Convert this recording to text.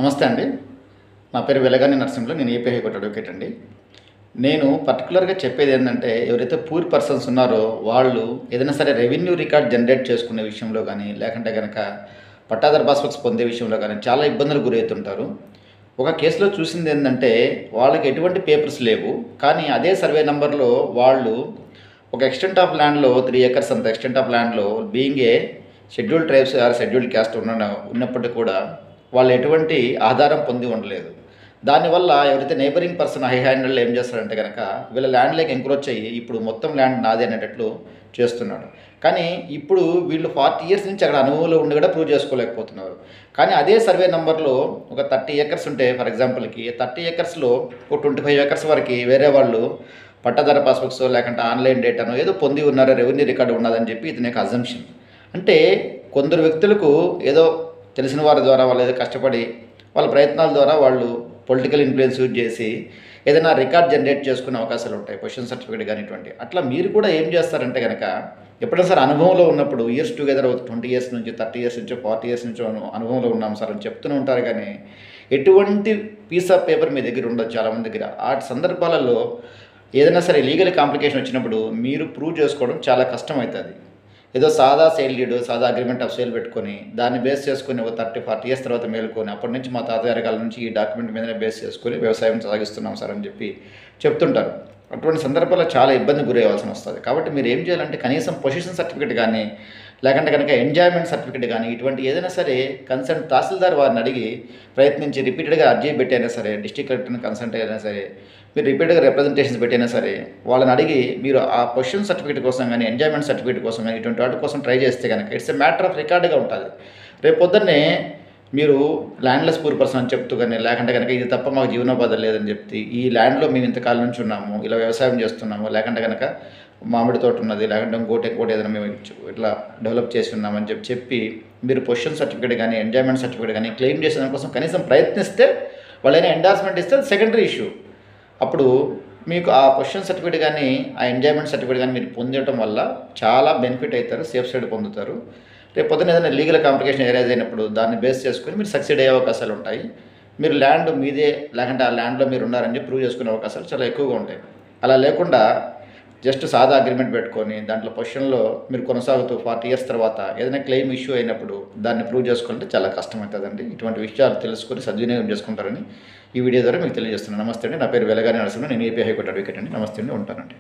నమస్తే అండి. నా పేరు వెలగాని నరసింహులు. నేను ఏపీ హైకోర్టు అడ్వకేట్ అండి. నేను పర్టిక్యులర్‌గా చెప్పేదేంటంటే, ఎవరైతే పూర్ పర్సన్స్ ఉన్నారో వాళ్ళు ఏదైనా సరే రెవెన్యూ రికార్డ్ జనరేట్ చేసుకునే విషయంలో గానీ, లేకంటే గనక పట్టాదారు పాస్ బుక్స్ పొందే విషయంలో గానీ చాలా ఇబ్బందులకు గురవుతుంటారు. ఒక కేసులో చూసిందేందంటే, వాళ్ళకి ఎటువంటి పేపర్స్ లేవు. కానీ అదే సర్వే నంబర్‌లో వాళ్ళు ఒక ఎక్స్‌టెంట్ ఆఫ్ ల్యాండ్‌లో 3 ఎకర్స్ అంత ఎక్స్‌టెంట్ ఆఫ్ ల్యాండ్‌లో being a scheduled tribes or scheduled caste ఉన్నప్పటికి కూడా వాళ్ళు ఎటువంటి ఆధారం పొంది ఉండలేదు. దానివల్ల ఎవరైతే నైబరింగ్ పర్సన్ హై హ్యాండెడ్‌లో ఏం చేస్తాడంటే గనక, వీళ్ళ ల్యాండ్‌లోకి ఎంక్రోచ్ అయ్యి, ఇప్పుడు మొత్తం ల్యాండ్ నాదే అనేటట్లు చేస్తున్నాడు. కానీ ఇప్పుడు వీళ్ళు 40 ఇయర్స్ నుంచి అక్కడ అనుభవంలో ఉండి కూడా ప్రూవ్ చేసుకోలేకపోతున్నారు. కానీ అదే సర్వే నంబర్‌లో ఒక 30 ఎకర్స్ ఉంటే ఫర్ ఎగ్జాంపుల్‌కి 30 ఎకర్స్‌లో ఒక 25 ఎకర్స్ వరకి వేరే వాళ్ళు పట్టాదారు పాస్ బుక్సో లేకంటే ఆన్‌లైన్ డేటానో ఏదో పొంది ఉన్నారు, రెవెన్యూ రికార్డ్ ఉన్నదని చెప్పి ఇతని యొక్క అజంప్షన్. అంటే కొందరు వ్యక్తులకు ఏదో తెలిసిన వారి ద్వారా వాళ్ళు ఏదో కష్టపడి వాళ్ళ ప్రయత్నాల ద్వారా వాళ్ళు పొలిటికల్ ఇన్ఫ్లుయెన్స్ యూజ్ చేసి ఏదైనా రికార్డ్ జనరేట్ చేసుకునే అవకాశాలు ఉంటాయి. పొజిషన్ సర్టిఫికేట్ కానీ ఇటువంటి. అట్లా మీరు కూడా ఏం చేస్తారంటే గనక ఎప్పుడైనా సరే అనుభవంలో ఉన్నప్పుడు ఇయర్స్ టుగెదర్ 20 ఇయర్స్ నుంచి 30 ఇయర్స్ నుంచో 40 ఇయర్స్ నుంచో అనుభవంలో ఉన్నాం సార్ అని చెప్తూనే ఉంటారు. కానీ ఎటువంటి పీస్ ఆఫ్ పేపర్ మీ దగ్గర ఉండదు చాలామంది దగ్గర. ఆ సందర్భాలలో ఏదైనా సరే లీగల్ కాంప్లికేషన్ వచ్చినప్పుడు మీరు ప్రూవ్ చేసుకోవడం చాలా కష్టమవుతుంది. ఏదో సాదా సేల్ డీడ్, సాదా అగ్రిమెంట్ ఆఫ్ సేల్ పెట్టుకొని దాన్ని బేస్ చేసుకొని ఒక 30-40 ఇయర్స్ తర్వాత మేలుకొని అప్పటి నుంచి మా తాతగారి కాలం నుంచి ఈ డాక్యుమెంట్ మీదనే బేస్ చేసుకొని వ్యవసాయం సాగిస్తున్నాం సార్ అని చెప్పి చెప్తుంటారు. అటువంటి సందర్భాల్లో చాలా ఇబ్బంది గురయ్యాల్సి వస్తుంది. కాబట్టి మీరు ఏం చేయాలంటే కనీసం పొజిషన్ సర్టిఫికేట్ కానీ లేకంటే కనుక ఎంజాయ్మెంట్ సర్టిఫికేట్ కానీ ఇటువంటి ఏదైనా సరే కన్సర్న్ తహసీల్దార్ వారిని అడిగి ప్రయత్నించి రిపీటెడ్గా అర్జీ పెట్టైనా సరే, డిస్ట్రిక్ట్ కలెక్టర్ని కన్సల్ట్ అయినా సరే, మీరు రిపీటెడ్గా రిప్రజెంటేషన్స్ పెట్టైనా సరే వాళ్ళని అడిగి మీరు ఆ పొజిషన్ సర్టిఫికేట్ కోసం కానీ ఎంజాయ్మెంట్ సర్టిఫికేట్ కోసం కానీ ఇటువంటి వాటి కోసం ట్రై చేస్తే కనుక ఇట్స్ ఎ మ్యాటర్ ఆఫ్ రికార్డ్గా ఉంటుంది. రేపు పొద్దున్నే మీరు ల్యాండ్లెస్ పూర్ పర్సన్ అని చెప్తూ కానీ లేకంటే కనుక ఇది తప్ప మాకు జీవనోపాధి లేదని చెప్తే ఈ ల్యాండ్లో మేము ఇంతకాలం నుంచి ఉన్నాము, ఇలా వ్యవసాయం చేస్తున్నాము, లేకంటే కనుక మామిడి తోట ఉన్నది, లేకుంటే ఇంకోటి ఏదైనా మేము ఇట్లా డెవలప్ చేసి ఉన్నామని చెప్పి మీరు పొజిషన్ సర్టిఫికేట్ కానీ ఎంజాయ్మెంట్ సర్టిఫికేట్ కానీ క్లెయిమ్ చేసే దానికోసం కనీసం ప్రయత్నిస్తే వాళ్ళైనా ఎండార్స్మెంట్ ఇస్తే అది సెకండరీ ఇష్యూ. అప్పుడు మీకు ఆ పొజిషన్ సర్టిఫికేట్ కానీ ఆ ఎంజాయ్మెంట్ సర్టిఫికేట్ కానీ మీరు పొందడం వల్ల చాలా బెనిఫిట్ అవుతారు, సేఫ్ సైడ్ పొందుతారు. రేపు పొద్దున్న ఏదైనా లీగల్ కాంప్లికేషన్ ఏరైజ్ అయినప్పుడు దాన్ని బేస్ చేసుకొని మీరు సక్సీడ్ అయ్యే అవకాశాలు ఉంటాయి. మీరు ల్యాండ్ మీదే లేకుంటే ఆ ల్యాండ్లో మీరు ఉన్నారని చెప్పి ప్రూవ్ చేసుకునే అవకాశాలు చాలా ఎక్కువగా ఉంటాయి. అలా లేకుండా జస్ట్ సాదా అగ్రిమెంట్ పెట్టుకొని దాంట్లో పొజిషన్లో మీరు కొనసాగుతూ 40 ఇయర్స్ తర్వాత ఏదైనా క్లెయిమ్ ఇష్యూ అయినప్పుడు దాన్ని ప్రూవ్ చేసుకోవాలంటే చాలా కష్టమవుతుందండి. ఇటువంటి విషయాలు తెలుసుకొని సద్వినియోగం చేసుకుంటారని ఈ వీడియో ద్వారా మీకు తెలియజేస్తున్నాను. నమస్తే అండి. నా పేరు వెలగాని నరసింహులు. నేను ఏపీ హైకోర్టు అడ్వకేట్ అండి. నమస్తే అండి. ఉంటానండి.